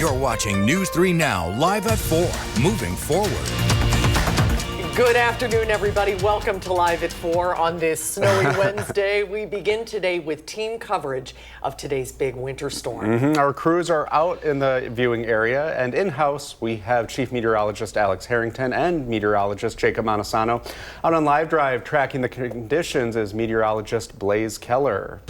You're watching News 3 Now, live at 4, moving forward. Good afternoon, everybody. Welcome to Live at 4 on this snowy Wednesday. We begin today with team coverage of today's big winter storm. Our crews are out in the viewing area, and in-house we have Chief Meteorologist Alex Harrington and meteorologist Jacob Montesano. Out on Live Drive tracking the conditions is meteorologist Blaze Keller.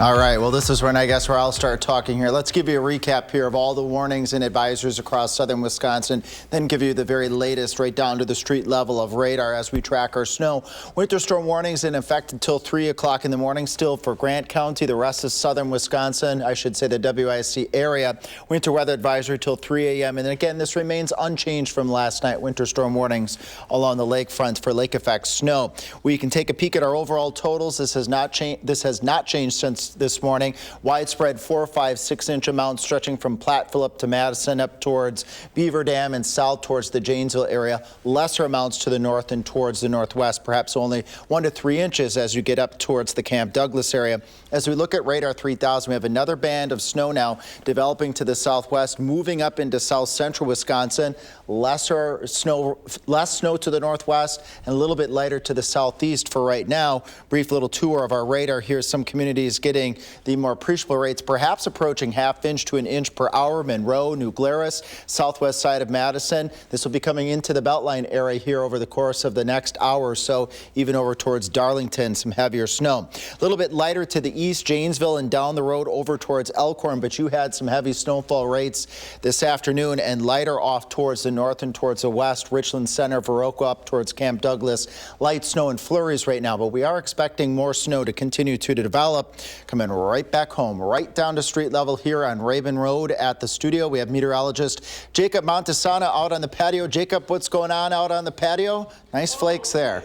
All right, well, this is when I guess where I'll start talking here. Let's give you a recap here of all the warnings and advisories across southern Wisconsin, then give you the very latest right down to the street level of radar as we track our snow. Winter storm warnings in effect until 3 o'clock in the morning still for Grant County. The rest of southern Wisconsin, I should say the WISC area. Winter weather advisory till 3 a.m. And again, this remains unchanged from last night. Winter storm warnings along the lakefront for lake effect snow. We can take a peek at our overall totals. This has not changed since this morning. Widespread 4, 5, 6 inch amounts stretching from Platteville up to Madison, up towards Beaver Dam and south towards the Janesville area. Lesser amounts to the north and towards the northwest, perhaps only 1 to 3 inches as you get up towards the Camp Douglas area. As we look at radar 3000, we have another band of snow now developing to the southwest, moving up into south central Wisconsin. Less snow to the northwest and a little bit lighter to the southeast for right now. Brief little tour of our radar here. Some communities getting the more appreciable rates, perhaps approaching ½ inch to 1 inch per hour. Monroe, New Glarus, southwest side of Madison. This will be coming into the Beltline area here over the course of the next hour or so, even over towards Darlington, some heavier snow. A little bit lighter to the east, Janesville, and down the road over towards Elkhorn, but you had some heavy snowfall rates this afternoon and lighter off towards the north and towards the west, Richland Center, Viroqua up towards Camp Douglas. Light snow and flurries right now, but we are expecting more snow to continue to develop. Coming right back home, right down to street level here on Raven Road at the studio. We have meteorologist Jacob Montesano out on the patio. Jacob, what's going on out on the patio? Nice flakes there.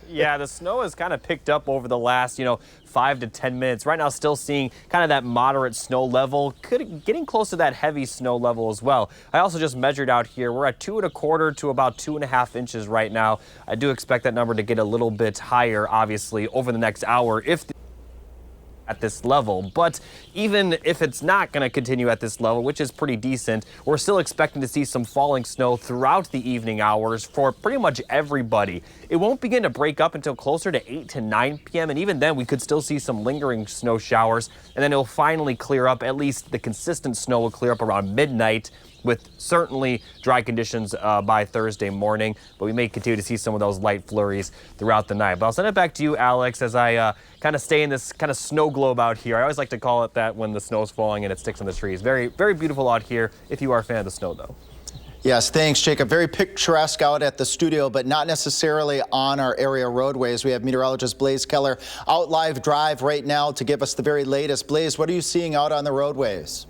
Yeah, the snow has kind of picked up over the last, 5 to 10 minutes. Right now, still seeing kind of that moderate snow level, getting close to that heavy snow level as well. I also just measured out here. We're at 2 1/4 to about 2.5 inches right now. I do expect that number to get a little bit higher, obviously, over the next hour if at this level. But even if it's not going to continue at this level, which is pretty decent, we're still expecting to see some falling snow throughout the evening hours for pretty much everybody. It won't begin to break up until closer to 8 to 9 p.m. and even then we could still see some lingering snow showers, and then it'll finally clear up. At least the consistent snow will clear up around midnight, with certainly dry conditions by Thursday morning, but we may continue to see some of those light flurries throughout the night. But I'll send it back to you, Alex, as I kind of stay in this kind of snow globe out here. I always like to call it that when the snow's falling and it sticks on the trees. Very, very beautiful out here if you are a fan of the snow, though. Yes, thanks, Jacob. Very picturesque out at the studio, but not necessarily on our area roadways. We have meteorologist Blaze Keller out live drive right now to give us the very latest. Blaze, what are you seeing out on the roadways?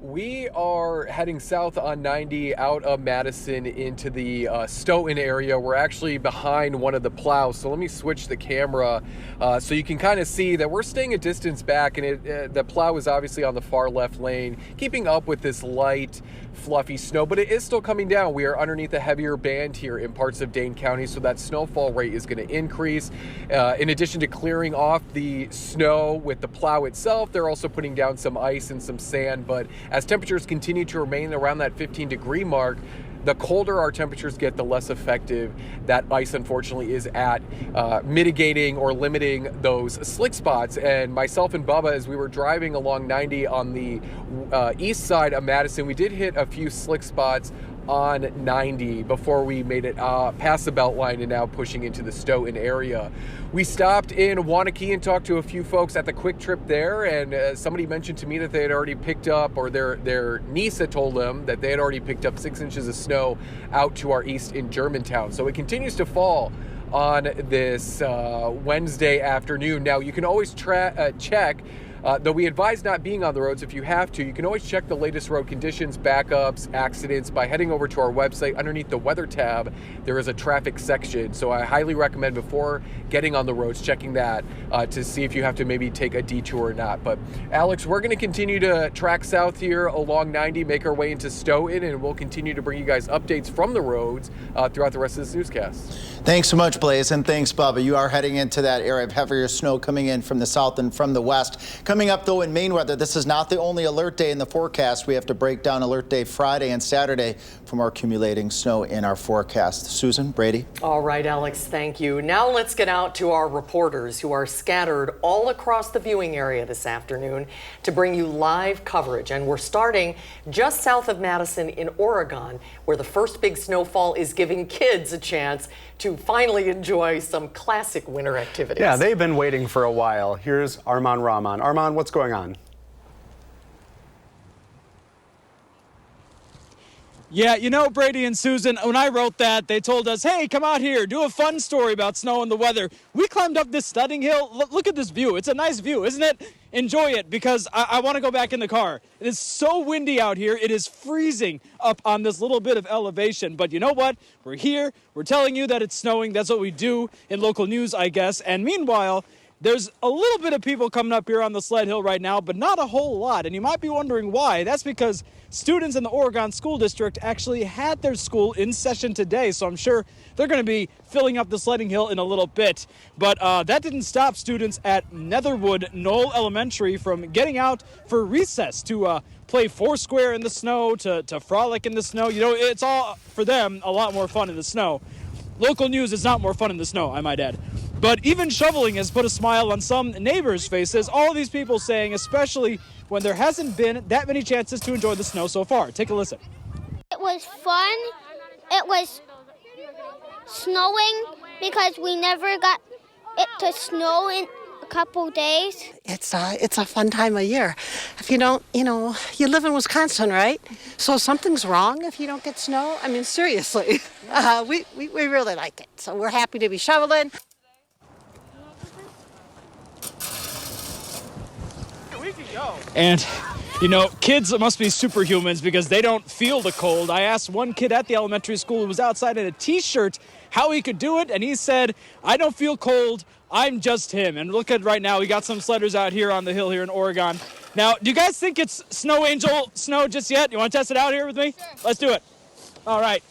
We are heading south on 90 out of Madison into the Stoughton area. We're actually behind one of the plows, so let me switch the camera so you can kind of see that we're staying a distance back, and the plow is obviously on the far left lane, keeping up with this light, fluffy snow, but it is still coming down. We are underneath a heavier band here in parts of Dane County, so that snowfall rate is going to increase. In addition to clearing off the snow with the plow itself, they're also putting down some ice and some sand, but as temperatures continue to remain around that 15-degree mark, the colder our temperatures get, the less effective that ice, unfortunately, is at mitigating or limiting those slick spots. And myself and Bubba, as we were driving along 90 on the east side of Madison, we did hit a few slick spots on 90 before we made it past the Beltline and now pushing into the Stoughton area. We stopped in Waunakee and talked to a few folks at the Quick Trip there, and somebody mentioned to me that they had already picked up, or their niece had told them that they had already picked up 6 inches of snow out to our east in Germantown. So it continues to fall on this Wednesday afternoon. Now, you can always check Though we advise not being on the roads. If you have to, you can always check the latest road conditions, backups, accidents by heading over to our website. Underneath the weather tab, there is a traffic section. So I highly recommend before getting on the roads, checking that to see if you have to maybe take a detour or not. But Alex, we're going to continue to track south here along 90, make our way into Stoughton, and we'll continue to bring you guys updates from the roads throughout the rest of this newscast. Thanks so much, Blaze, and thanks, Bubba. You are heading into that area of heavier snow coming in from the south and from the west. Coming up, though, in Maine weather, this is not the only alert day in the forecast. We have to break down alert day Friday and Saturday for more accumulating snow in our forecast. Susan, Brady. All right, Alex, thank you. Now let's get out to our reporters who are scattered all across the viewing area this afternoon to bring you live coverage. And we're starting just south of Madison in Oregon, where the first big snowfall is giving kids a chance to finally enjoy some classic winter activities. Yeah, they've been waiting for a while. Here's Armand Rahman. Armand, what's going on? Yeah, you know, Brady and Susan, when I wrote that, they told us, hey, come out here, do a fun story about snow and the weather. We climbed up this stunning hill. Look at this view. It's a nice view, isn't it? Enjoy it, because I want to go back in the car. It is so windy out here. It is freezing up on this little bit of elevation. But you know what? We're here. We're telling you that it's snowing. That's what we do in local news, I guess. And meanwhile, there's a little bit of people coming up here on the sled hill right now, but not a whole lot. And you might be wondering why. That's because students in the Oregon School District actually had their school in session today. So I'm sure they're going to be filling up the sledding hill in a little bit. But that didn't stop students at Netherwood Knoll Elementary from getting out for recess to play foursquare in the snow, to frolic in the snow. You know, it's all, for them, a lot more fun in the snow. Local news is not more fun in the snow, I might add. But even shoveling has put a smile on some neighbors' faces. All these people saying, especially when there hasn't been that many chances to enjoy the snow so far. Take a listen. It was fun. It was snowing because we never got it to snow in a couple days. It's a fun time of year. If you don't, you live in Wisconsin, right? So something's wrong if you don't get snow. I mean, seriously, we really like it. So we're happy to be shoveling. And, kids must be superhumans because they don't feel the cold. I asked one kid at the elementary school who was outside in a t-shirt how he could do it, and he said, I don't feel cold, I'm just him. And look at right now, we got some sledders out here on the hill here in Oregon. Now, do you guys think it's snow angel snow just yet? You want to test it out here with me? Sure. Let's do it. All right.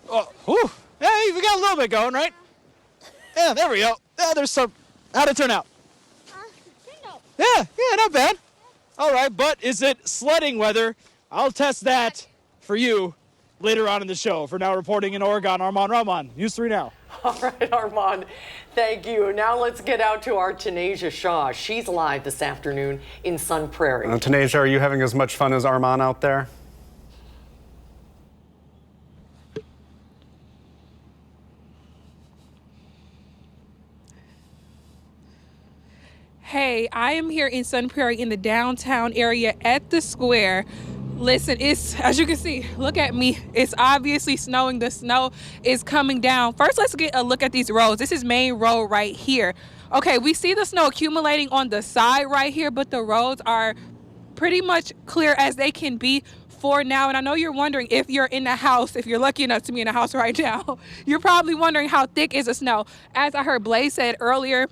Oh, whew. Hey, we got a little bit going, right? Yeah, there we go. There's some. How'd it turn out? Yeah, not bad. All right, but is it sledding weather? I'll test that for you later on in the show. For now, reporting in Oregon, Armand Rahman, News 3 Now. All right, Armand, thank you. Now let's get out to our Tanasia Shaw. She's live this afternoon in Sun Prairie. Tanasia, are you having as much fun as Armand out there? Hey, I am here in Sun Prairie in the downtown area at the square. Listen, it's, as you can see, look at me. It's obviously snowing. The snow is coming down. First, let's get a look at these roads. This is Main Road right here. Okay, we see the snow accumulating on the side right here, but the roads are pretty much clear as they can be for now. And I know you're wondering if you're in the house, if you're lucky enough to be in a house right now, you're probably wondering how thick is the snow. As I heard Blaze said earlier,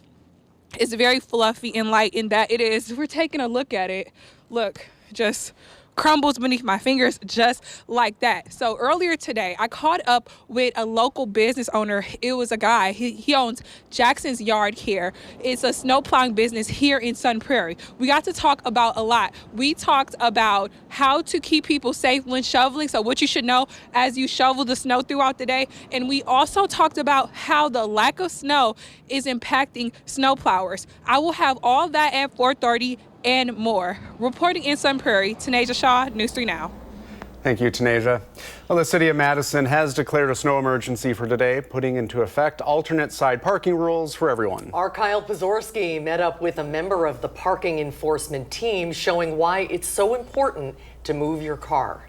it's very fluffy and light in that it is. We're taking a look at it. Look, just crumbles beneath my fingers just like that. So earlier today, I caught up with a local business owner. It was a guy. He owns Jackson's Yard here. It's a snow plowing business here in Sun Prairie. We got to talk about a lot. We talked about how to keep people safe when shoveling, so what you should know as you shovel the snow throughout the day. And we also talked about how the lack of snow is impacting snow plowers. I will have all that at 4:30 and more. Reporting in Sun Prairie, Tanasia Shaw, News 3 Now. Thank you, Tanasia. Well, the city of Madison has declared a snow emergency for today, putting into effect alternate side parking rules for everyone. Our Kyle Pazorski met up with a member of the parking enforcement team, showing why it's so important to move your car.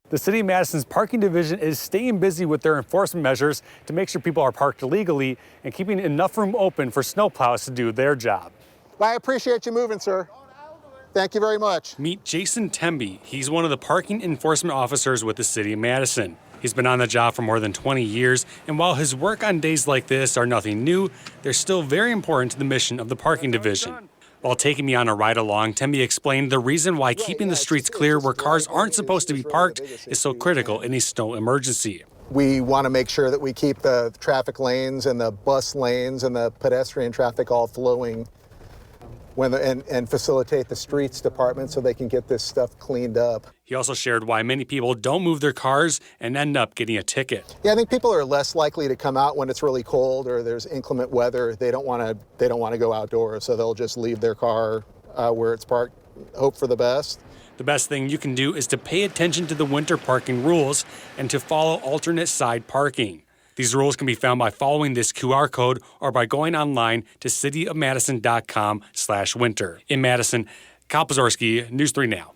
The City of Madison's parking division is staying busy with their enforcement measures to make sure people are parked legally and keeping enough room open for snowplows to do their job. Well, I appreciate you moving, sir. Thank you very much. Meet Jason Temby. He's one of the parking enforcement officers with the city of Madison. He's been on the job for more than 20 years, and while his work on days like this are nothing new, they're still very important to the mission of the parking division. While taking me on a ride along, Temby explained the reason why keeping the streets clear where cars aren't supposed to be parked is so critical in a snow emergency. We want to make sure that we keep the traffic lanes and the bus lanes and the pedestrian traffic all flowing and facilitate the streets department so they can get this stuff cleaned up. He also shared why many people don't move their cars and end up getting a ticket. Yeah, I think people are less likely to come out when it's really cold or there's inclement weather. They don't want to go outdoors, so they'll just leave their car where it's parked, hope for the best. The best thing you can do is to pay attention to the winter parking rules and to follow alternate side parking. These rules can be found by following this QR code or by going online to cityofmadison.com/winter. In Madison, Kyle Pazorski, News 3 Now.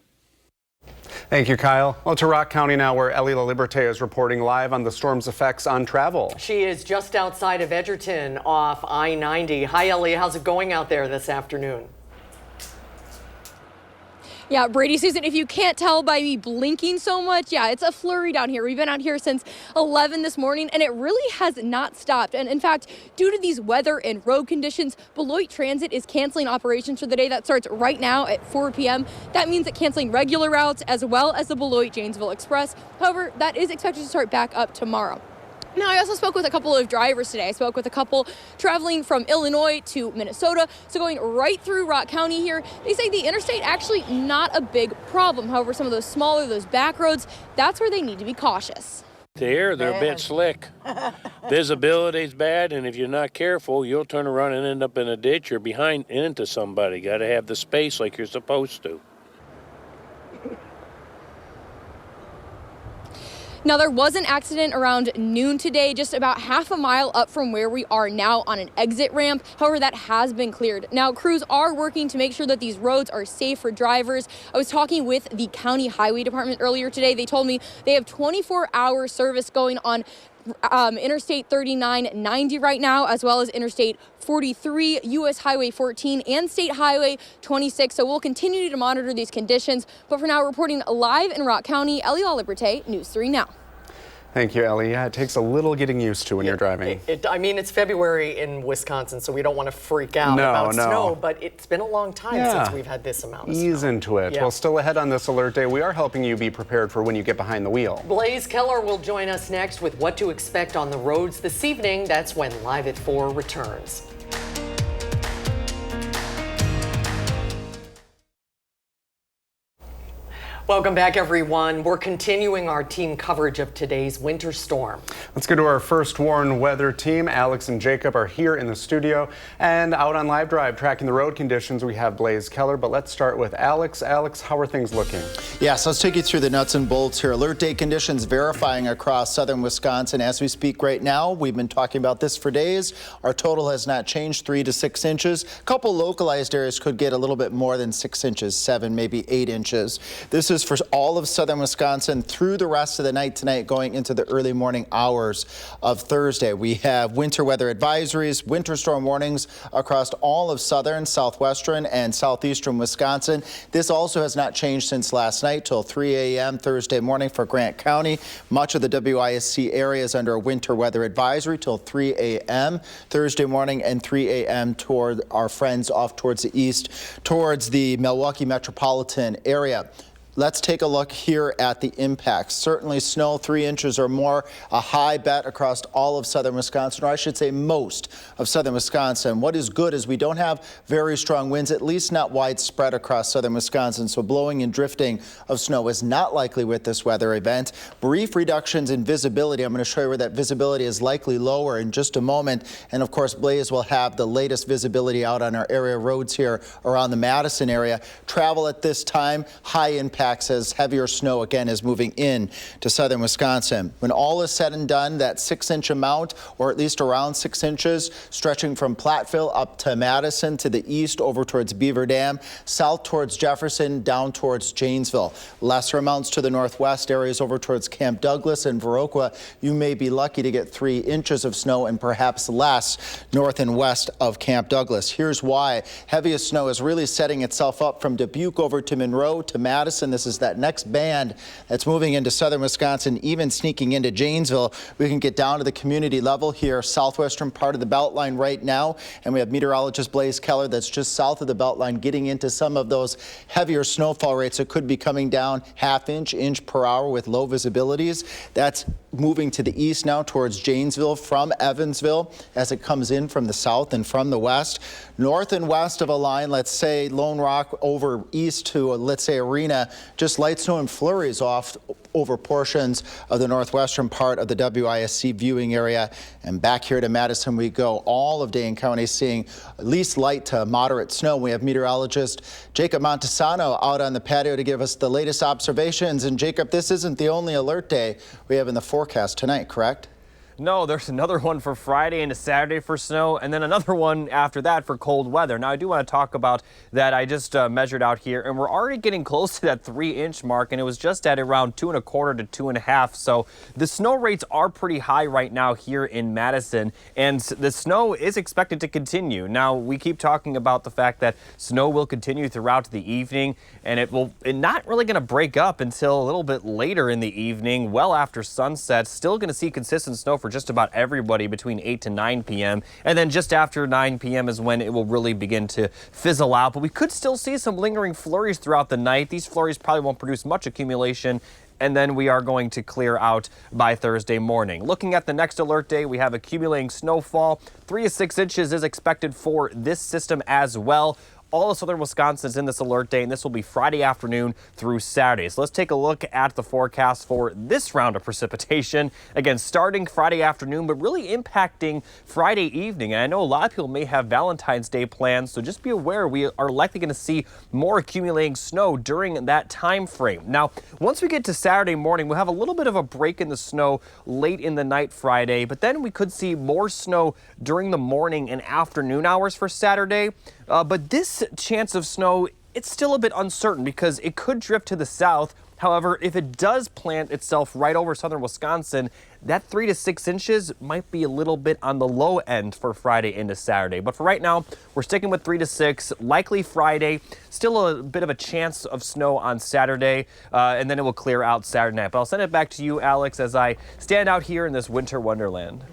Thank you, Kyle. Well, to Rock County now, where Ellie LaLiberte is reporting live on the storm's effects on travel. She is just outside of Edgerton off I-90. Hi, Ellie. How's it going out there this afternoon? Yeah, Brady, Susan, if you can't tell by me blinking so much, yeah, it's a flurry down here. We've been out here since 11 this morning, and it really has not stopped. And in fact, due to these weather and road conditions, Beloit Transit is canceling operations for the day. That starts right now at 4 p.m. That means it's canceling regular routes as well as the Beloit-Janesville Express. However, that is expected to start back up tomorrow. Now, I also spoke with a couple of drivers today. I spoke with a couple traveling from Illinois to Minnesota, so going right through Rock County here. They say the interstate actually not a big problem. However, some of those smaller, those back roads, that's where they need to be cautious. They're a bit slick. Visibility's bad, and if you're not careful, you'll turn around and end up in a ditch or behind into somebody. Got to have the space like you're supposed to. Now, there was an accident around noon today, just about half a mile up from where we are now on an exit ramp. However, that has been cleared. Now, crews are working to make sure that these roads are safe for drivers. I was talking with the county highway department earlier today. They told me they have 24-hour service going on Interstate 3990 right now, as well as Interstate 43, U.S. Highway 14, and State Highway 26. So we'll continue to monitor these conditions. But for now, reporting live in Rock County, Ellie LaLiberte, News 3 Now. Thank you, Ellie. Yeah, it takes a little getting used to when you're driving. I mean, it's February in Wisconsin, so we don't want to freak out about snow, but it's been a long time since we've had this amount of snow. Ease into it. Yeah. Well, still ahead on this alert day, we are helping you be prepared for when you get behind the wheel. Blaze Keller will join us next with what to expect on the roads this evening. That's when Live at 4 returns. Welcome back, everyone. We're continuing our team coverage of today's winter storm. Let's go to our first warn weather team. Alex and Jacob are here in the studio and out on Live Drive tracking the road conditions. We have Blaze Keller, but let's start with Alex. Alex, how are things looking? Yes, let's take you through the nuts and bolts here. Alert day conditions verifying across southern Wisconsin as we speak right now. We've been talking about this for days. Our total has not changed, 3 to 6 inches. A couple localized areas could get a little bit more than 6 inches, 7, maybe 8 inches. This is for all of southern Wisconsin through the rest of the night tonight going into the early morning hours of Thursday. We have winter weather advisories, winter storm warnings across all of southern, southwestern, and southeastern Wisconsin. This also has not changed since last night till 3 a.m. Thursday morning for Grant County. Much of the WISC area is under a winter weather advisory till 3 a.m. Thursday morning and 3 a.m. toward our friends off towards the east, towards the Milwaukee metropolitan area. Let's take a look here at the impacts. Certainly snow 3 inches or more, a high bet across all of southern Wisconsin, or I should say most of southern Wisconsin. What is good is we don't have very strong winds, at least not widespread across southern Wisconsin. So blowing and drifting of snow is not likely with this weather event. Brief reductions in visibility. I'm going to show you where that visibility is likely lower in just a moment. And of course, Blaze will have the latest visibility out on our area roads here around the Madison area. Travel at this time, high impact impacts as heavier snow again is moving in to southern Wisconsin. When all is said and done, that 6-inch amount, or at least around 6 inches, stretching from Platteville up to Madison to the east over towards Beaver Dam, south towards Jefferson, down towards Janesville. Lesser amounts to the northwest, areas over towards Camp Douglas and Viroqua. You may be lucky to get 3 inches of snow and perhaps less north and west of Camp Douglas. Here's why. Heaviest snow is really setting itself up from Dubuque over to Monroe to Madison. This is that next band that's moving into southern Wisconsin, even sneaking into Janesville. We can get down to the community level here, southwestern part of the Beltline right now, and we have meteorologist Blaze Keller that's just south of the Beltline getting into some of those heavier snowfall rates that could be coming down inch per hour with low visibilities. That's moving to the east now towards Janesville from Evansville as it comes in from the south and from the west. North and west of a line, let's say Lone Rock over east to, let's say, Arena, just light snow and flurries off over portions of the northwestern part of the WISC viewing area. And back here to Madison we go. All of Dane County seeing at least light to moderate snow. We have meteorologist Jacob Montesano out on the patio to give us the latest observations. And Jacob, this isn't the only alert day we have in the forecast tonight, correct? No, there's another one for Friday into Saturday for snow, and then another one after that for cold weather. Now, I do want to talk about that. I just measured out here, and we're already getting close to that 3-inch mark, and it was just at around 2.25 to 2.5. So the snow rates are pretty high right now here in Madison, and the snow is expected to continue. Now, we keep talking about the fact that snow will continue throughout the evening, and it's not really going to break up until a little bit later in the evening, well after sunset. Still going to see consistent snow for just about everybody between 8 to 9 p.m. And then just after 9 p.m. is when it will really begin to fizzle out. But we could still see some lingering flurries throughout the night. These flurries probably won't produce much accumulation, and then we are going to clear out by Thursday morning. Looking at the next alert day, we have accumulating snowfall. 3 to 6 inches is expected for this system as well. All of southern Wisconsin is in this alert day, and this will be Friday afternoon through Saturday. So let's take a look at the forecast for this round of precipitation. Again, starting Friday afternoon, but really impacting Friday evening. And I know a lot of people may have Valentine's Day plans, so just be aware we are likely going to see more accumulating snow during that time frame. Now, once we get to Saturday morning, we'll have a little bit of a break in the snow late in the night Friday, but then we could see more snow during the morning and afternoon hours for Saturday. But this chance of snow, it's still a bit uncertain because it could drift to the south. However, if it does plant itself right over southern Wisconsin, that 3 to 6 inches might be a little bit on the low end for Friday into Saturday. But for right now, we're sticking with 3 to 6, likely Friday. Still a bit of a chance of snow on Saturday, and then it will clear out Saturday night. But I'll send it back to you, Alex, as I stand out here in this winter wonderland.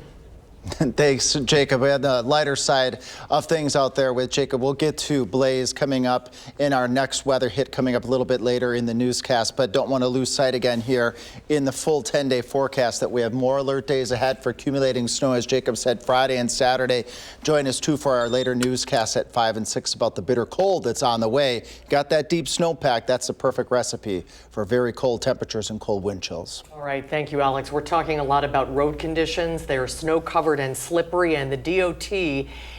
Thanks, Jacob. We had the lighter side of things out there with Jacob. We'll get to Blaze coming up in our next weather hit coming up a little bit later in the newscast, but don't want to lose sight again here in the full 10-day forecast that we have more alert days ahead for accumulating snow, as Jacob said, Friday and Saturday. Join us, too, for our later newscast at 5 and 6 about the bitter cold that's on the way. Got that deep snowpack. That's the perfect recipe for very cold temperatures and cold wind chills. All right. Thank you, Alex. We're talking a lot about road conditions. They are snow-covered and slippery, and the DOT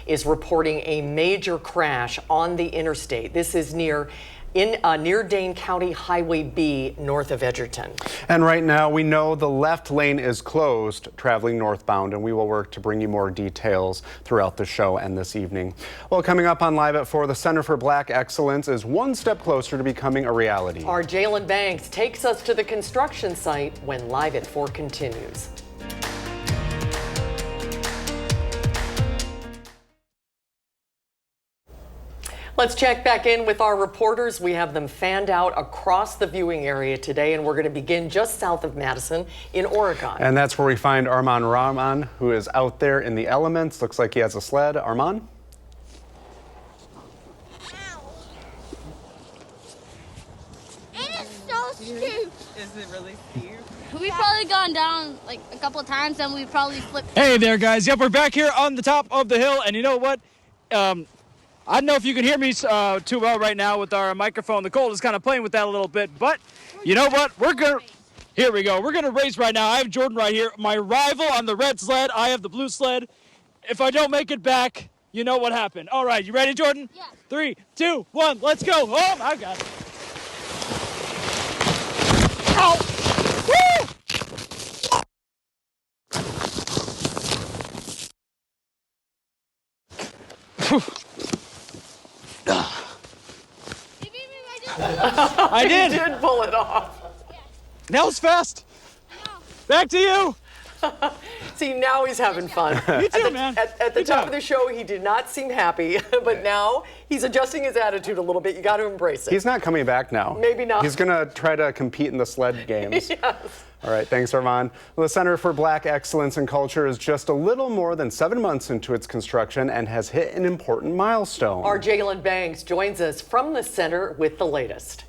is reporting a major crash on the interstate. This is near Dane County Highway B north of Edgerton. And right now we know the left lane is closed traveling northbound, and we will work to bring you more details throughout the show and this evening. Well, coming up on Live at 4, the Center for Black Excellence is one step closer to becoming a reality. Our Jalen Banks takes us to the construction site when Live at 4 continues. Let's check back in with our reporters. We have them fanned out across the viewing area today, and we're going to begin just south of Madison in Oregon. And that's where we find Arman Rahman, who is out there in the elements. Looks like he has a sled. Arman? It is so steep. Is it really steep? We've probably gone down like a couple of times, and we probably flipped. Hey there, guys. Yep, we're back here on the top of the hill, and you know what? I don't know if you can hear me too well right now with our microphone. The cold is kind of playing with that a little bit, but you know what? Here we go. We're going to race right now. I have Jordan right here. My rival on the red sled. I have the blue sled. If I don't make it back, you know what happened. All right, you ready, Jordan? Yeah. 3, 2, 1, let's go. Oh, I got it. I did. You did pull it off. That was fast. Back to you. See, now he's having fun. Me too, man. At the top of the show, he did not seem happy, but now he's adjusting his attitude a little bit. You got to embrace it. He's not coming back now. Maybe not. He's going to try to compete in the sled games. Yes. All right, thanks, Armand. Well, the Center for Black Excellence in Culture is just a little more than 7 months into its construction and has hit an important milestone. Our Jalen Banks joins us from the center with the latest.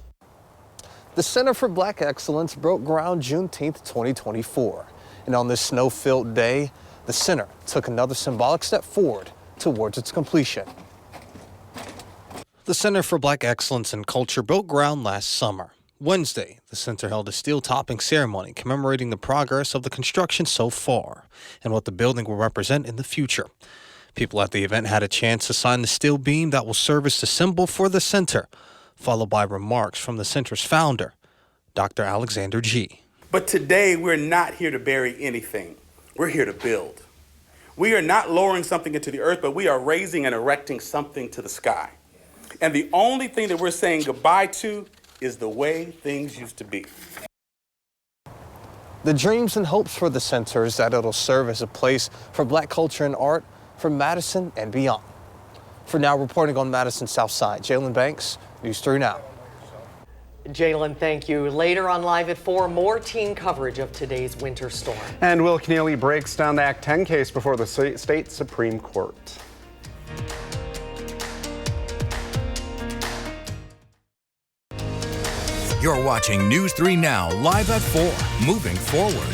The Center for Black Excellence broke ground Juneteenth 2024. And on this snow-filled day, the center took another symbolic step forward towards its completion. The Center for Black Excellence in Culture broke ground last summer. Wednesday, the center held a steel-topping ceremony commemorating the progress of the construction so far and what the building will represent in the future. People at the event had a chance to sign the steel beam that will serve as the symbol for the center, followed by remarks from the center's founder, Dr. Alexander G. But today, we're not here to bury anything. We're here to build. We are not lowering something into the earth, but we are raising and erecting something to the sky. And the only thing that we're saying goodbye to is the way things used to be. The dreams and hopes for the center is that it'll serve as a place for Black culture and art for Madison and beyond. For now, reporting on Madison's South Side, Jalen Banks, News 3 Now. Jalen, thank you. Later on Live at 4, more team coverage of today's winter storm. And Will Keneally breaks down the Act 10 case before the state Supreme Court. You're watching News 3 Now, live at 4, moving forward.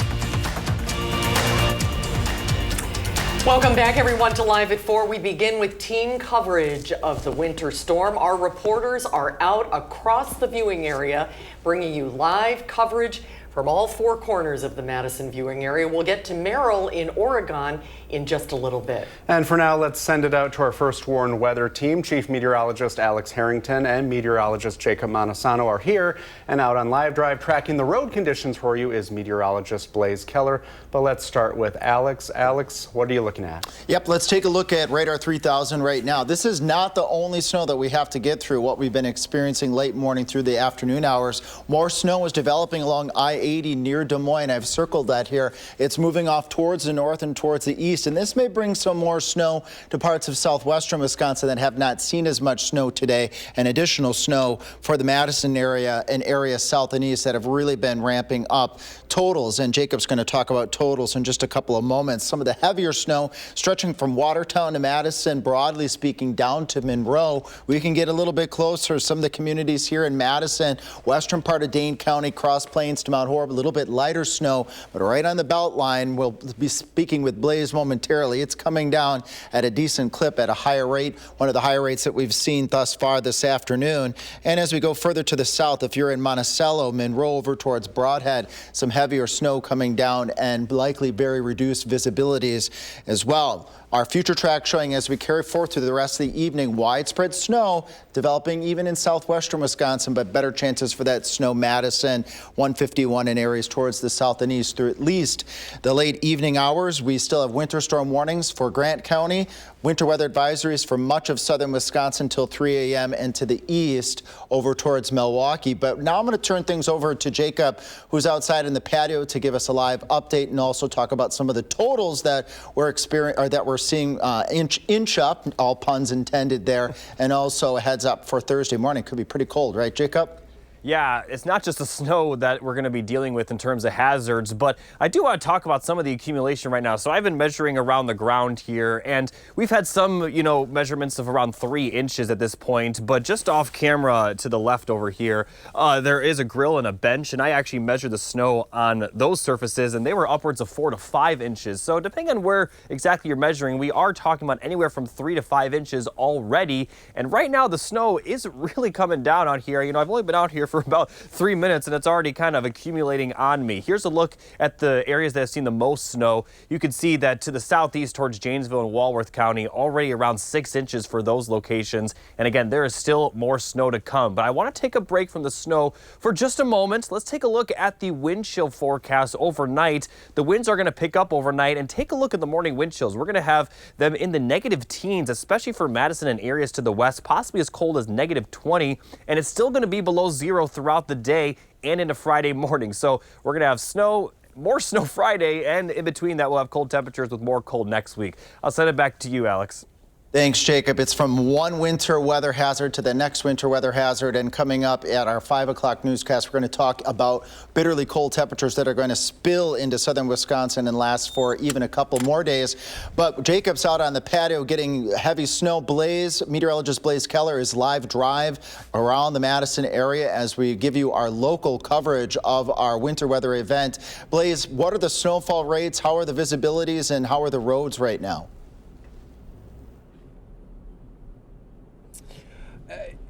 Welcome back, everyone, to Live at 4. We begin with team coverage of the winter storm. Our reporters are out across the viewing area, bringing you live coverage from all 4 corners of the Madison viewing area. We'll get to Merrill in Oregon in just a little bit. And for now, let's send it out to our first warned weather team. Chief Meteorologist Alex Harrington and Meteorologist Jacob Montesano are here. And out on Live Drive, tracking the road conditions for you is Meteorologist Blaze Keller. But let's start with Alex. Alex, what are you looking at? Yep, let's take a look at Radar 3000 right now. This is not the only snow that we have to get through. What we've been experiencing late morning through the afternoon hours. More snow is developing along I-80 near Des Moines. I've circled that here. It's moving off towards the north and towards the east. And this may bring some more snow to parts of southwestern Wisconsin that have not seen as much snow today, and additional snow for the Madison area and areas south and east that have really been ramping up totals. And Jacob's going to talk about totals in just a couple of moments. Some of the heavier snow stretching from Watertown to Madison, broadly speaking, down to Monroe. We can get a little bit closer. Some of the communities here in Madison, western part of Dane County, Cross Plains to Mount Horeb, a little bit lighter snow, but right on the belt line. We'll be speaking with Blaze momentarily. It's coming down at a decent clip at a higher rate, one of the higher rates that we've seen thus far this afternoon. And as we go further to the south, if you're in Monticello, Monroe over towards Broadhead, some heavier snow coming down and likely very reduced visibilities as well. Our future track showing as we carry forth through the rest of the evening, widespread snow developing even in southwestern Wisconsin, but better chances for that snow Madison, 151 in areas towards the south and east through at least the late evening hours. We still have winter storm warnings for Grant County, winter weather advisories for much of southern Wisconsin till 3 a.m. and to the east over towards Milwaukee. But now I'm going to turn things over to Jacob, who's outside in the patio, to give us a live update and also talk about some of the totals that we're seeing inch up, all puns intended there, and also a heads up for Thursday morning. Could be pretty cold, right, Jacob? Yeah, it's not just the snow that we're going to be dealing with in terms of hazards, but I do want to talk about some of the accumulation right now. So I've been measuring around the ground here, and we've had some, measurements of around 3 inches at this point, but just off camera to the left over here, there is a grill and a bench, and I actually measured the snow on those surfaces, and they were upwards of 4 to 5 inches. So depending on where exactly you're measuring, we are talking about anywhere from 3 to 5 inches already, and right now the snow is really coming down out here. I've only been out here for about 3 minutes and it's already kind of accumulating on me. Here's a look at the areas that have seen the most snow. You can see that to the southeast towards Janesville and Walworth County, already around 6 inches for those locations. And again, there is still more snow to come, but I want to take a break from the snow for just a moment. Let's take a look at the wind chill forecast overnight. The winds are going to pick up overnight, and take a look at the morning wind chills. We're going to have them in the negative teens, especially for Madison and areas to the west, possibly as cold as -20, and it's still going to be below 0 0 throughout the day and into Friday morning. So we're going to have snow, more snow Friday, and in between that we'll have cold temperatures with more cold next week. I'll send it back to you, Alex. Thanks, Jacob. It's from one winter weather hazard to the next winter weather hazard. And coming up at our 5 o'clock newscast, we're going to talk about bitterly cold temperatures that are going to spill into southern Wisconsin and last for even a couple more days. But Jacob's out on the patio getting heavy snow. Meteorologist Blaze Keller is live drive around the Madison area as we give you our local coverage of our winter weather event. Blaze, what are the snowfall rates? How are the visibilities and how are the roads right now?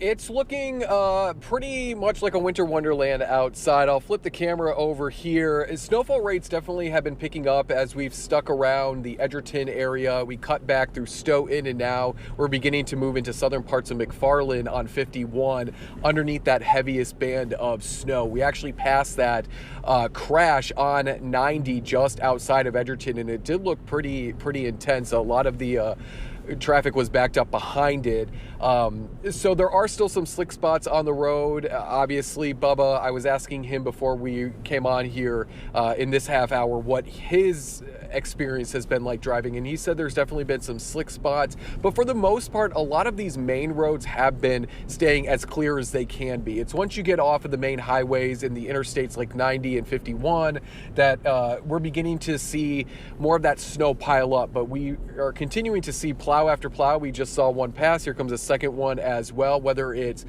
It's looking pretty much like a winter wonderland outside. I'll flip the camera over here. Snowfall rates definitely have been picking up as we've stuck around the Edgerton area. We cut back through Stoughton, and now we're beginning to move into southern parts of McFarland on 51 underneath that heaviest band of snow. We actually passed that crash on 90 just outside of Edgerton, and it did look pretty intense. A lot of the traffic was backed up behind it. So there are still some slick spots on the road. Obviously, Bubba, I was asking him before we came on here in this half hour what his experience has been like driving, and he said there's definitely been some slick spots, but for the most part, a lot of these main roads have been staying as clear as they can be. It's once you get off of the main highways and the interstates like 90 and 51 that we're beginning to see more of that snow pile up, but we are continuing to see plow after plow. We just saw one pass. Here comes a second one as well, whether it's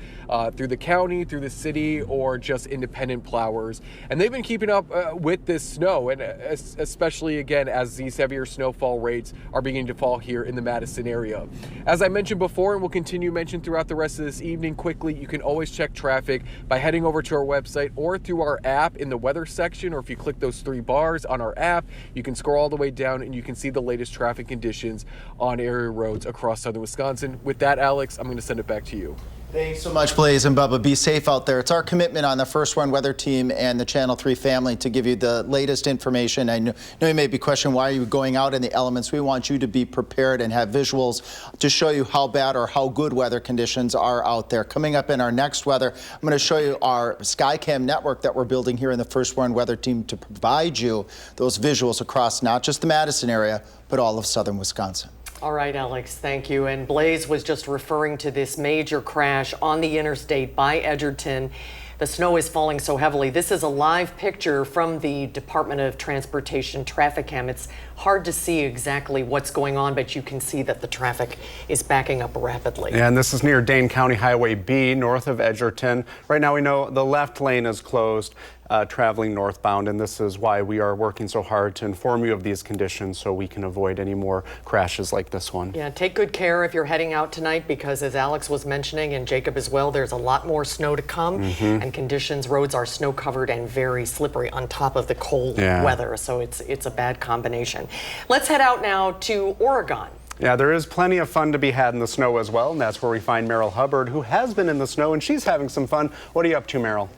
through the county, through the city, or just independent plowers. And they've been keeping up with this snow, and especially again as these heavier snowfall rates are beginning to fall here in the Madison area. As I mentioned before, and we'll continue to mention throughout the rest of this evening quickly, you can always check traffic by heading over to our website or through our app in the weather section, or if you click those 3 bars on our app, you can scroll all the way down and you can see the latest traffic conditions on area roads across southern Wisconsin. With that, Alex, I'm going to send it back to you. Thanks so much, Blaze and Bubba. Be safe out there. It's our commitment on the First One Weather Team and the Channel 3 family to give you the latest information. I know you may be questioning why are you going out in the elements. We want you to be prepared and have visuals to show you how bad or how good weather conditions are out there. Coming up in our next weather, I'm going to show you our Skycam network that we're building here in the First One Weather Team to provide you those visuals across not just the Madison area, but all of southern Wisconsin. All right, Alex, thank you. And Blaze was just referring to this major crash on the interstate by Edgerton. The snow is falling so heavily. This is a live picture from the Department of Transportation traffic cam. It's hard to see exactly what's going on, but you can see that the traffic is backing up rapidly. Yeah, and this is near Dane County Highway B, north of Edgerton. Right now we know the left lane is closed, traveling northbound, and this is why we are working so hard to inform you of these conditions so we can avoid any more crashes like this one. Yeah, take good care if you're heading out tonight, because as Alex was mentioning, and Jacob as well, there's a lot more snow to come, and conditions, roads are snow covered and very slippery on top of the cold weather, so it's a bad combination. Let's head out now to Oregon. Yeah, there is plenty of fun to be had in the snow as well, and that's where we find Meryl Hubbard, who has been in the snow, and she's having some fun. What are you up to, Meryl?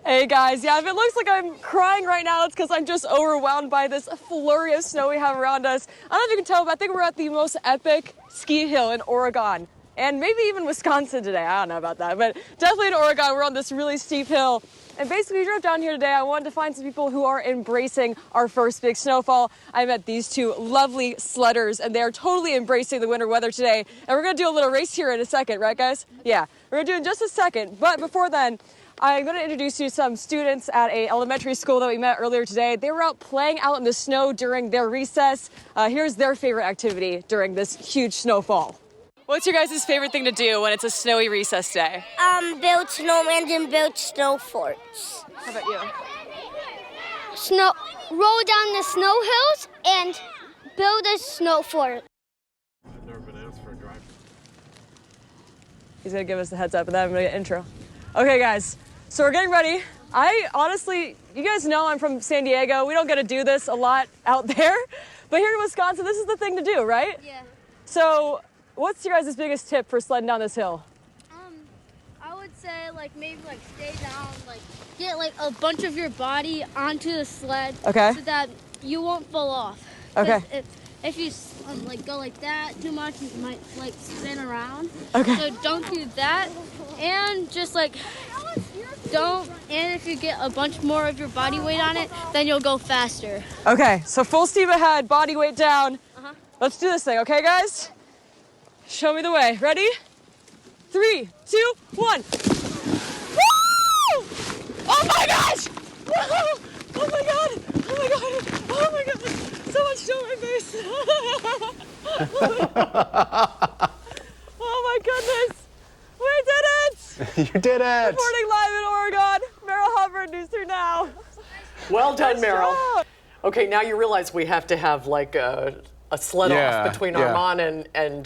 Hey guys, yeah, if it looks like I'm crying right now, it's because I'm just overwhelmed by this flurry of snow we have around us. I don't know if you can tell, but I think we're at the most epic ski hill in Oregon, and maybe even Wisconsin today. I don't know about that, but definitely in Oregon, we're on this really steep hill. And basically, we drove down here today. I wanted to find some people who are embracing our first big snowfall. I met these 2 lovely sledders, and they are totally embracing the winter weather today. And we're going to do a little race here in a second, right, guys? Yeah, we're going to do it in just a second. But before then, I'm going to introduce you to some students at an elementary school that we met earlier today. They were out playing out in the snow during their recess. Here's their favorite activity during this huge snowfall. What's your guys' favorite thing to do when it's a snowy recess day? Build snowmen and build snow forts. How about you? Roll down the snow hills and build a snow fort. I've never been asked for a drive. He's going to give us the heads up, and then I'm going to get intro. Okay, guys, so we're getting ready. You guys know I'm from San Diego. We don't get to do this a lot out there, but here in Wisconsin, this is the thing to do, right? Yeah. So what's your guys' biggest tip for sledding down this hill? I would say maybe stay down, get a bunch of your body onto the sled. Okay. So that you won't fall off. Okay. if you like go like that too much, you might like spin around. Okay. So don't do that, and just like don't. And if you get a bunch more of your body weight on it, then you'll go faster. Okay, so full steam ahead, body weight down. Let's do this thing, okay, guys? Show me the way. Ready? 3, 2, 1. Woo! Oh my gosh! Oh my god! Oh my god! Oh my god! So much snow on my face. Oh my goodness! We did it! You did it! Reporting live in Oregon. Meryl Hubbard, News 3 Now. Well done, Nice Meryl. job. Okay, now you realize we have to have like a sled off between Armand and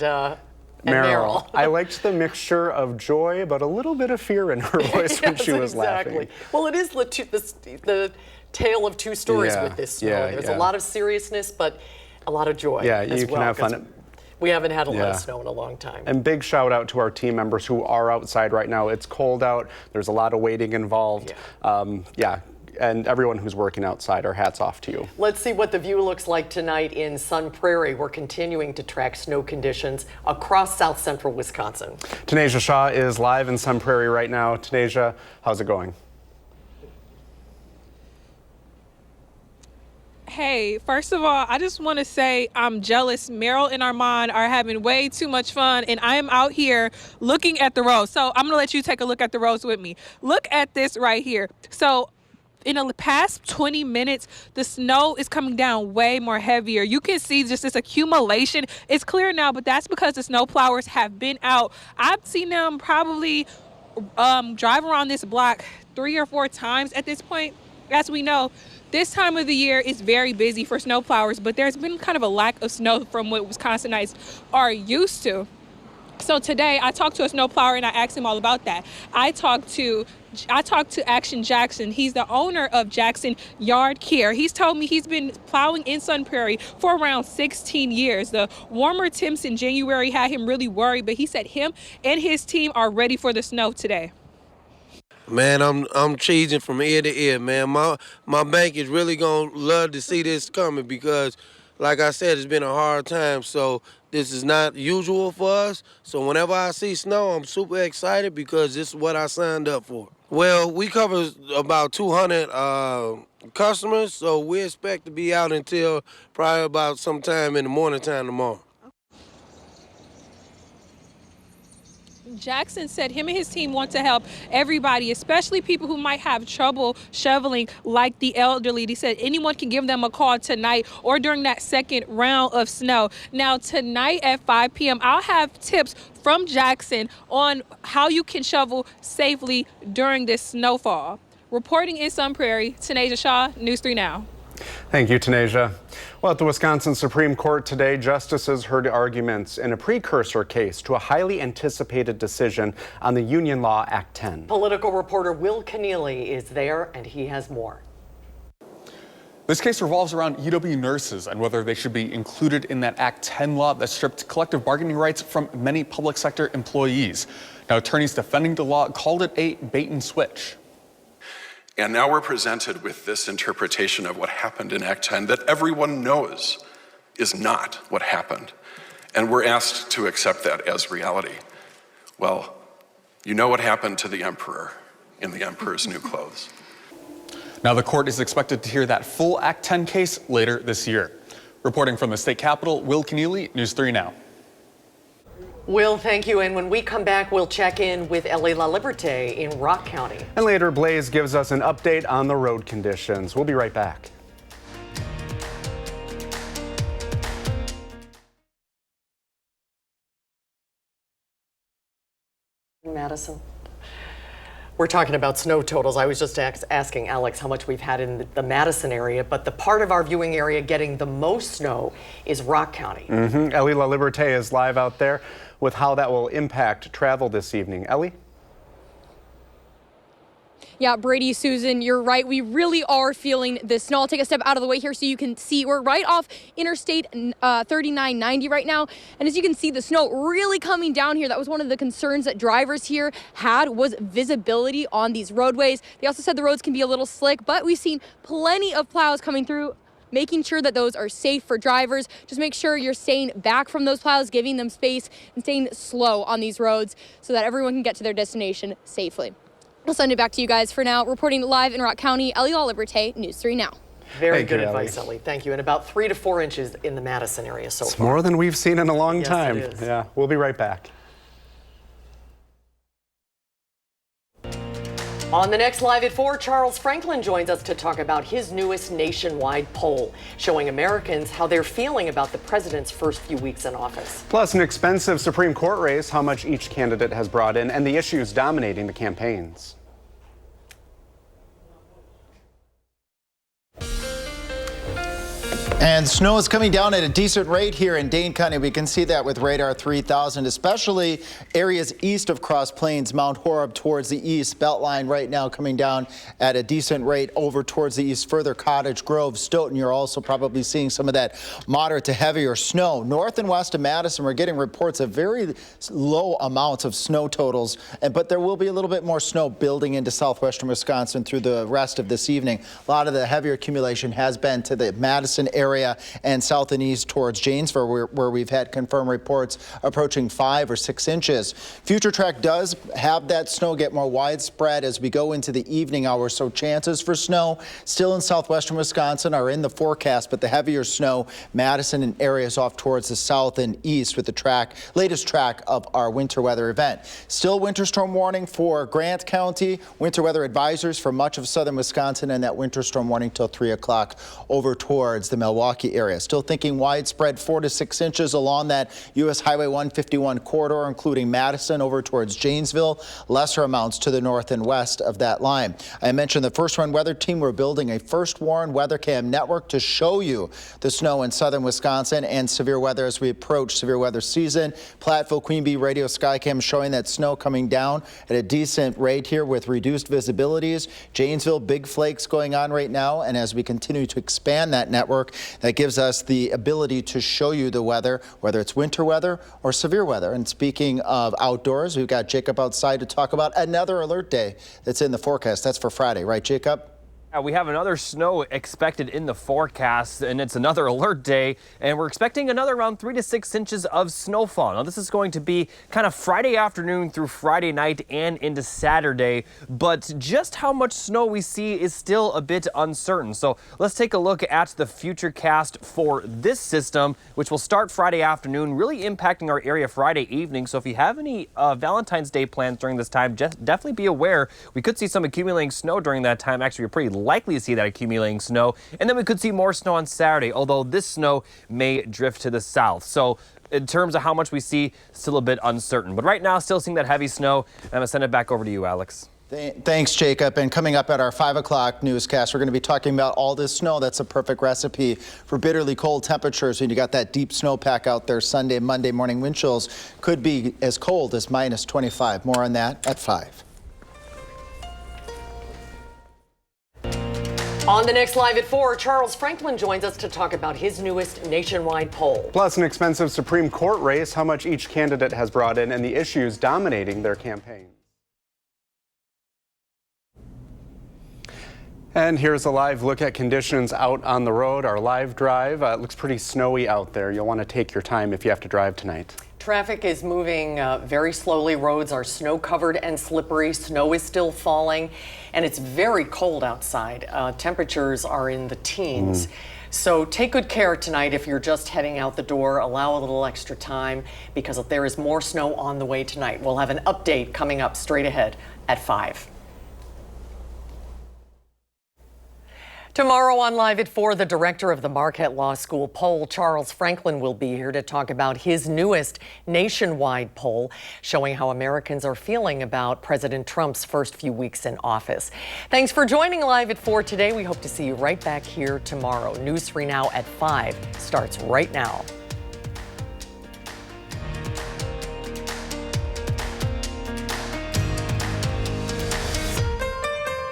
Meryl. I liked the mixture of joy, but a little bit of fear in her voice when she was laughing. Well, it is the tale of two stories with this snow. There's a lot of seriousness, but a lot of joy. Yeah, as you can well, have fun. We haven't had a lot of snow in a long time. And big shout out to our team members who are outside right now. It's cold out. There's a lot of waiting involved. And everyone who's working outside, our hats off to you. Let's see what the view looks like tonight in Sun Prairie. We're continuing to track snow conditions across south central Wisconsin. Tanasia Shaw is live in Sun Prairie right now. Tanasia, how's it going? Hey, first of all, I just want to say I'm jealous. Meryl and Armand are having way too much fun, and I am out here looking at the roads. So I'm going to let you take a look at the roads with me. Look at this right here. So in the past 20 minutes, the snow is coming down way more heavier. You can see just this accumulation. It's clear now, but that's because the snow plowers have been out. I've seen them probably drive around this block 3 or 4 times at this point. As we know, this time of the year is very busy for snow plowers, but there's been kind of a lack of snow from what Wisconsinites are used to. So today I talked to a snowplower and I asked him all about that. I talked to Action Jackson. He's the owner of Jackson Yard Care. He's told me he's been plowing in Sun Prairie for around 16 years. The warmer temps in January had him really worried, but he said him and his team are ready for the snow today. Man, I'm cheesing from ear to ear, man. My bank is really gonna love to see this coming because, like I said, it's been a hard time. So this is not usual for us. So whenever I see snow, I'm super excited because this is what I signed up for. Well, we cover about 200 customers, so we expect to be out until probably about sometime in the morning time tomorrow. Jackson said him and his team want to help everybody, especially people who might have trouble shoveling, like the elderly. He said anyone can give them a call tonight or during that second round of snow. Now, tonight at 5 p.m., I'll have tips from Jackson on how you can shovel safely during this snowfall. Reporting in Sun Prairie, Tanasia Shaw, News 3 Now. Thank you, Tanasia. Well, at the Wisconsin Supreme Court today, justices heard arguments in a precursor case to a highly anticipated decision on the Union Law Act 10. Political reporter Will Keneally is there, and he has more. This case revolves around UW nurses and whether they should be included in that Act 10 law that stripped collective bargaining rights from many public sector employees. Now, attorneys defending the law called it a bait and switch. And now we're presented with this interpretation of what happened in Act 10 that everyone knows is not what happened. And we're asked to accept that as reality. Well, you know what happened to the emperor in the emperor's new clothes. Now, the court is expected to hear that full Act 10 case later this year. Reporting from the state capitol, Will Keneally, News 3 Now. Will, thank you. And when we come back, we'll check in with Ellie La Liberté in Rock County. And later, Blaze gives us an update on the road conditions. We'll be right back. Madison. We're talking about snow totals. I was just asking Alex how much we've had in the Madison area, but the part of our viewing area getting the most snow is Rock County. Ellie La Liberté is live out there with how that will impact travel this evening. Ellie? Yeah, Brady, Susan, you're right. We really are feeling the snow. I'll take a step out of the way here so you can see. We're right off Interstate 3990 right now. And as you can see, the snow really coming down here. That was one of the concerns that drivers here had, was visibility on these roadways. They also said the roads can be a little slick, but we've seen plenty of plows coming through. making sure that those are safe for drivers. Just make sure you're staying back from those plows, giving them space, and staying slow on these roads so that everyone can get to their destination safely. I'll send it back to you guys for now. Reporting live in Rock County, Ellie Liberté, News 3 Now. Very good advice, Ellie. Thank you. And about 3 to 4 inches in the Madison area so far. It's more than we've seen in a long time. It is. Yeah, we'll be right back. On the next Live at 4, Charles Franklin joins us to talk about his newest nationwide poll, showing Americans how they're feeling about the president's first few weeks in office. Plus, an expensive Supreme Court race, how much each candidate has brought in, and the issues dominating the campaigns. And snow is coming down at a decent rate here in Dane County. We can see that with radar 3000, especially areas east of Cross Plains, Mount Horeb towards the east. Beltline right now coming down at a decent rate over towards the east, further Cottage Grove, Stoughton. You're also probably seeing some of that moderate to heavier snow. North and west of Madison, we're getting reports of very low amounts of snow totals, but there will be a little bit more snow building into southwestern Wisconsin through the rest of this evening. A lot of the heavier accumulation has been to the Madison area and south and east towards Janesville, where we've had confirmed reports approaching 5 or 6 inches. Future Track does have that snow get more widespread as we go into the evening hours, so chances for snow still in southwestern Wisconsin are in the forecast, but the heavier snow, Madison and areas off towards the south and east with the latest track of our winter weather event. Still winter storm warning for Grant County, winter weather advisories for much of southern Wisconsin, and that winter storm warning till 3 o'clock over towards the Milwaukee area. Still thinking widespread 4 to 6 inches along that U.S. Highway 151 corridor, including Madison over towards Janesville. Lesser amounts to the north and west of that line. I mentioned the First Warn Weather Team. We're building a First Warn Weather Cam network to show you the snow in southern Wisconsin and severe weather as we approach severe weather season. Platteville Queen Bee Radio Skycam showing that snow coming down at a decent rate here with reduced visibilities. Janesville, big flakes going on right now, and as we continue to expand that network, that gives us the ability to show you the weather, whether it's winter weather or severe weather. And speaking of outdoors, we've got Jacob outside to talk about another alert day that's in the forecast. That's for Friday, right, Jacob? We have another snow expected in the forecast, and it's another alert day, and we're expecting another around 3 to 6 inches of snowfall. Now, this is going to be kind of Friday afternoon through Friday night and into Saturday, but just how much snow we see is still a bit uncertain. So let's take a look at the future cast for this system, which will start Friday afternoon, really impacting our area Friday evening. So if you have any Valentine's Day plans during this time, just definitely be aware. We could see some accumulating snow during that time. Actually, we're pretty likely to see that accumulating snow, and then we could see more snow on Saturday, although this snow may drift to the south. So in terms of how much we see, still a bit uncertain. But right now, still seeing that heavy snow. I'm going to send it back over to you, Alex. Thanks, Jacob. And coming up at our 5 o'clock newscast, we're going to be talking about all this snow. That's a perfect recipe for bitterly cold temperatures. When you got that deep snowpack out there Sunday, Monday morning, wind chills could be as cold as minus 25. More on that at 5. On the next Live at 4, Charles Franklin joins us to talk about his newest nationwide poll. Plus, an expensive Supreme Court race, how much each candidate has brought in, and the issues dominating their campaign. And here's a live look at conditions out on the road. Our live drive. It looks pretty snowy out there. You'll want to take your time if you have to drive tonight. Traffic is moving very slowly. Roads are snow-covered and slippery. Snow is still falling, and it's very cold outside. Temperatures are in the teens. So take good care tonight if you're just heading out the door. Allow a little extra time because there is more snow on the way tonight. We'll have an update coming up straight ahead at 5. Tomorrow on Live at 4, the director of the Marquette Law School poll, Charles Franklin, will be here to talk about his newest nationwide poll, showing how Americans are feeling about President Trump's first few weeks in office. Thanks for joining Live at 4 today. We hope to see you right back here tomorrow. News 3 Now at 5 starts right now.